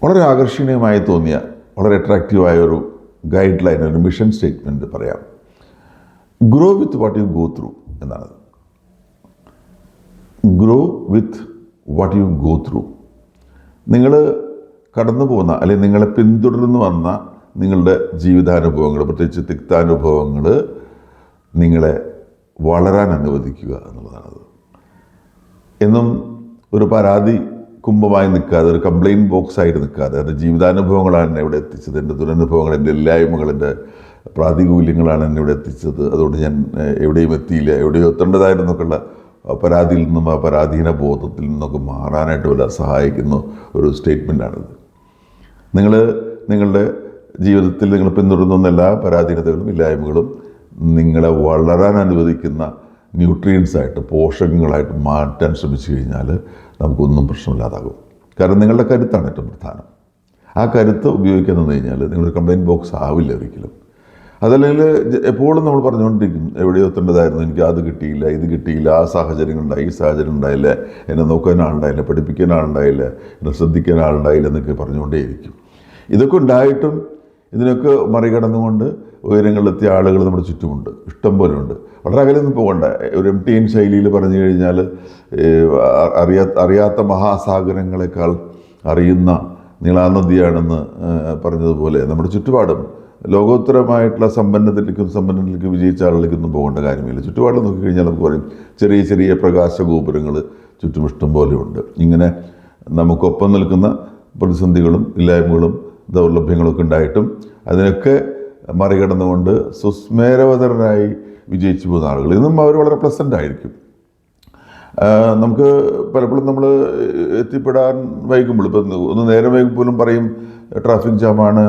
വളരെ ആകർഷണീയമായി തോന്നിയ വളരെ അട്രാക്റ്റീവായ ഒരു ഗൈഡ് ലൈൻ, ഒരു മിഷൻ സ്റ്റേറ്റ്മെൻറ്റ് പറയാം. Grow with what you go through എന്നാണ്. Grow with what you go through. നിങ്ങൾ കടന്നു പോകുന്ന അല്ലെങ്കിൽ നിങ്ങളെ പിന്തുടർന്ന് വന്ന നിങ്ങളുടെ ജീവിതാനുഭവങ്ങൾ, പ്രത്യേകിച്ച് തിക്താനുഭവങ്ങൾ നിങ്ങളെ വളരാൻ അനുവദിക്കുക എന്നുള്ളതാണത്. എന്നും ഒരു പരാതി കുംഭമായി നിൽക്കാതെ, ഒരു കംപ്ലയിൻറ്റ് ബോക്സായിട്ട് നിൽക്കാതെ, എൻ്റെ ജീവിതാനുഭവങ്ങളാണ് എന്നെ ഇവിടെ എത്തിച്ചത്, എൻ്റെ ദുരനുഭവങ്ങൾ, എൻ്റെ ഇല്ലായ്മകൾ, എൻ്റെ പ്രാതികൂല്യങ്ങളാണ് എന്നെ ഇവിടെ എത്തിച്ചത്, അതുകൊണ്ട് ഞാൻ എവിടെയും എത്തിയില്ല, എവിടെയും എത്തേണ്ടതായിരുന്നൊക്കെയുള്ള പരാതിയിൽ നിന്നും ആ പരാധീന ബോധത്തിൽ നിന്നൊക്കെ മാറാനായിട്ട് വളരെ സഹായിക്കുന്ന ഒരു സ്റ്റേറ്റ്മെൻറ്റാണിത്. നിങ്ങളുടെ ജീവിതത്തിൽ നിങ്ങൾ പിന്തുടരുന്ന എല്ലാ പരാധീനതകളും ഇല്ലായ്മകളും നിങ്ങളെ വളരാൻ അനുവദിക്കുന്ന ന്യൂട്രിയൻസായിട്ട്, പോഷകങ്ങളായിട്ട് മാറ്റാൻ ശ്രമിച്ചു കഴിഞ്ഞാൽ നമുക്കൊന്നും പ്രശ്നമില്ലാതാകും. കാരണം നിങ്ങളുടെ കരുത്താണ് ഏറ്റവും പ്രധാനം. ആ കരുത്ത് ഉപയോഗിക്കാൻ നിന്ന് കഴിഞ്ഞാൽ നിങ്ങളൊരു കംപ്ലയിൻറ്റ് ബോക്സ് ആവില്ല ഒരിക്കലും. അതല്ലെങ്കിൽ എപ്പോഴും നമ്മൾ പറഞ്ഞുകൊണ്ടിരിക്കും, എവിടെയോ എത്തേണ്ടതായിരുന്നു, എനിക്ക് അത് കിട്ടിയില്ല, ഇത് കിട്ടിയില്ല, ആ സാഹചര്യങ്ങളുണ്ടായി, ഈ സാഹചര്യം ഉണ്ടായില്ല, എന്നെ നോക്കാൻ ആളുണ്ടായില്ല, പഠിപ്പിക്കാൻ ആളുണ്ടായില്ല, എന്നെ ശ്രദ്ധിക്കാൻ ആളുണ്ടായില്ല എന്നൊക്കെ പറഞ്ഞുകൊണ്ടേയിരിക്കും. ഇതൊക്കെ ഉണ്ടായിട്ടും ഇതിനൊക്കെ മറികടന്നുകൊണ്ട് ഉയരങ്ങളിലെത്തിയ ആളുകൾ നമ്മുടെ ചുറ്റുമുണ്ട്, ഇഷ്ടം പോലെ ഉണ്ട്. വളരെ അകലെയൊന്നും പോകണ്ട. ഒരു MTN ശൈലിയിൽ പറഞ്ഞു കഴിഞ്ഞാൽ അറിയാത്ത മഹാസാഗരങ്ങളെക്കാൾ അറിയുന്ന നീളാനദിയാണെന്ന് പറഞ്ഞതുപോലെ നമ്മുടെ ചുറ്റുപാടും ലോകോത്തരമായിട്ടുള്ള സമ്പന്നത്തിലേക്ക് വിജയിച്ച ആളുകളിലേക്കൊന്നും പോകേണ്ട കാര്യമില്ല. ചുറ്റുപാട് നോക്കിക്കഴിഞ്ഞാൽ നമുക്ക് പറയും ചെറിയ ചെറിയ പ്രകാശ ഗോപുരങ്ങൾ ചുറ്റും ഇഷ്ടം പോലെയുണ്ട്. ഇങ്ങനെ നമുക്കൊപ്പം നിൽക്കുന്ന പ്രതിസന്ധികളും ഇല്ലായ്മകളും ദൗർലഭ്യങ്ങളൊക്കെ ഉണ്ടായിട്ടും അതിനൊക്കെ മറികടന്നുകൊണ്ട് സുസ്മേരവതരനായി വിജയിച്ചു പോകുന്ന ആളുകൾ ഇന്നും അവർ വളരെ പ്ലസൻ്റ് ആയിരിക്കും. നമുക്ക് പലപ്പോഴും നമ്മൾ എത്തിപ്പെടാൻ വൈകുമ്പോൾ, ഇപ്പം ഒന്ന് നേരം വൈകുമ്പോഴും പറയും ട്രാഫിക് ജാമാണ്,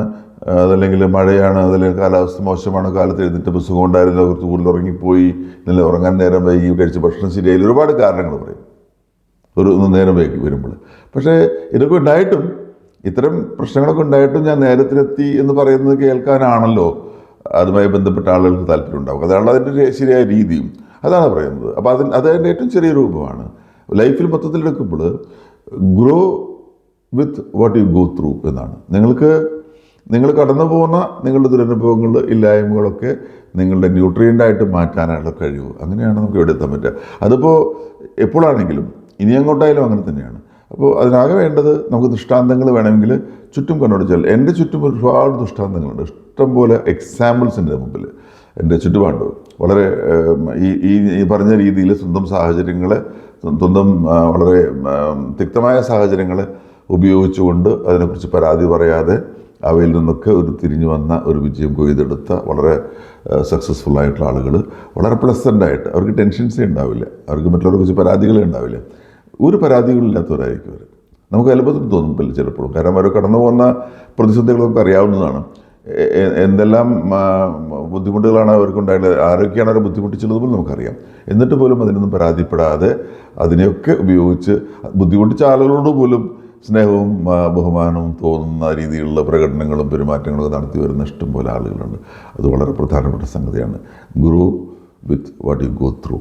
അതല്ലെങ്കിൽ മഴയാണ്, അതല്ലെങ്കിൽ കാലാവസ്ഥ മോശമാണ്, കാലത്ത് എഴുന്നിട്ട് സുഖം ഉണ്ടായിരുന്നില്ല, കുറച്ച് കൂടുതൽ ഉറങ്ങിപ്പോയി, ഇന്നലെ ഉറങ്ങാൻ നേരം വൈകി, കഴിച്ച ഭക്ഷണം ശരിയായില്ല, ഒരുപാട് കാരണങ്ങൾ പറയും ഒന്ന് നേരം വൈകി വരുമ്പോൾ. പക്ഷേ ഇതൊക്കെ ഉണ്ടായിട്ടും, ഇത്തരം പ്രശ്നങ്ങളൊക്കെ ഉണ്ടായിട്ടും ഞാൻ നേരത്തിലെത്തി എന്ന് പറയുന്നത് കേൾക്കാനാണല്ലോ അതുമായി ബന്ധപ്പെട്ട ആളുകൾക്ക് താല്പര്യം ഉണ്ടാവും. അതാണ് അതിൻ്റെ ശരിയായ രീതിയും, അതാണ് പറയുന്നത്. അപ്പോൾ അതിൻ്റെ ഏറ്റവും ചെറിയ രൂപമാണ് ലൈഫിൽ മൊത്തത്തിലെടുക്കുമ്പോൾ grow with what you go through എന്നാണ്. നിങ്ങൾ കടന്നു പോകുന്ന നിങ്ങളുടെ ദുരനുഭവങ്ങൾ, ഇല്ലായ്മകളൊക്കെ നിങ്ങളുടെ ന്യൂട്രിയൻ്റായിട്ട് മാറ്റാനുള്ള കഴിവ്, അങ്ങനെയാണ് നമുക്ക് ഇവിടെ എത്താൻ പറ്റുക. അതിപ്പോൾ എപ്പോഴാണെങ്കിലും ഇനി അങ്ങോട്ടായാലും അങ്ങനെ തന്നെയാണ്. അപ്പോൾ അതിനാകെ വേണ്ടത് നമുക്ക് ദൃഷ്ടാന്തങ്ങൾ വേണമെങ്കിൽ ചുറ്റും കണ്ടുപിടിച്ചാൽ, എൻ്റെ ചുറ്റും ഒരുപാട് ദൃഷ്ടാന്തങ്ങളുണ്ട്, ഇഷ്ടംപോലെ എക്സാമ്പിൾസ് എൻ്റെ മുമ്പിൽ, എൻ്റെ ചുറ്റുപാട് വളരെ ഈ പറഞ്ഞ രീതിയിൽ സ്വന്തം സാഹചര്യങ്ങളെ, സ്വന്തം വളരെ തിക്തമായ സാഹചര്യങ്ങളെ ഉപയോഗിച്ചുകൊണ്ട് അതിനെക്കുറിച്ച് പരാതി പറയാതെ അവയിൽ നിന്നൊക്കെ ഒരു തിരിഞ്ഞു വന്ന ഒരു വിജയം കൊയ്തെടുത്ത വളരെ സക്സസ്ഫുൾ ആയിട്ടുള്ള ആളുകൾ, വളരെ പ്ലസൻ്റായിട്ട്, അവർക്ക് ടെൻഷൻസേ ഉണ്ടാവില്ല, അവർക്ക് മറ്റുള്ളവരെ കുറിച്ച് പരാതികളേ ഉണ്ടാവില്ല, ഒരു പരാതികളില്ലാത്തവരായിരിക്കും അവർ. നമുക്ക് എളുപ്പത്തിൽ തോന്നും ചിലപ്പോഴും, കാരണം അവർ കടന്നു പോകുന്ന പ്രതിസന്ധികളൊക്കെ അറിയാവുന്നതാണ്. എന്തെല്ലാം ബുദ്ധിമുട്ടുകളാണ് അവർക്കുണ്ടായിട്ടുള്ളത്, ആരൊക്കെയാണ് അവരെ ബുദ്ധിമുട്ടിച്ചുള്ളത് പോലും നമുക്കറിയാം. എന്നിട്ട് പോലും അതിനൊന്നും പരാതിപ്പെടാതെ അതിനെയൊക്കെ ഉപയോഗിച്ച് ബുദ്ധിമുട്ടിച്ച ആളുകളോട് പോലും സ്നേഹവും ബഹുമാനവും തോന്നുന്ന രീതിയിലുള്ള പ്രകടനങ്ങളും പെരുമാറ്റങ്ങളും നടത്തി വരുന്ന ഇഷ്ടം പോലെ ആളുകളുണ്ട്. അത് വളരെ പ്രധാനപ്പെട്ട സംഗതിയാണ്. Grow with what you go through.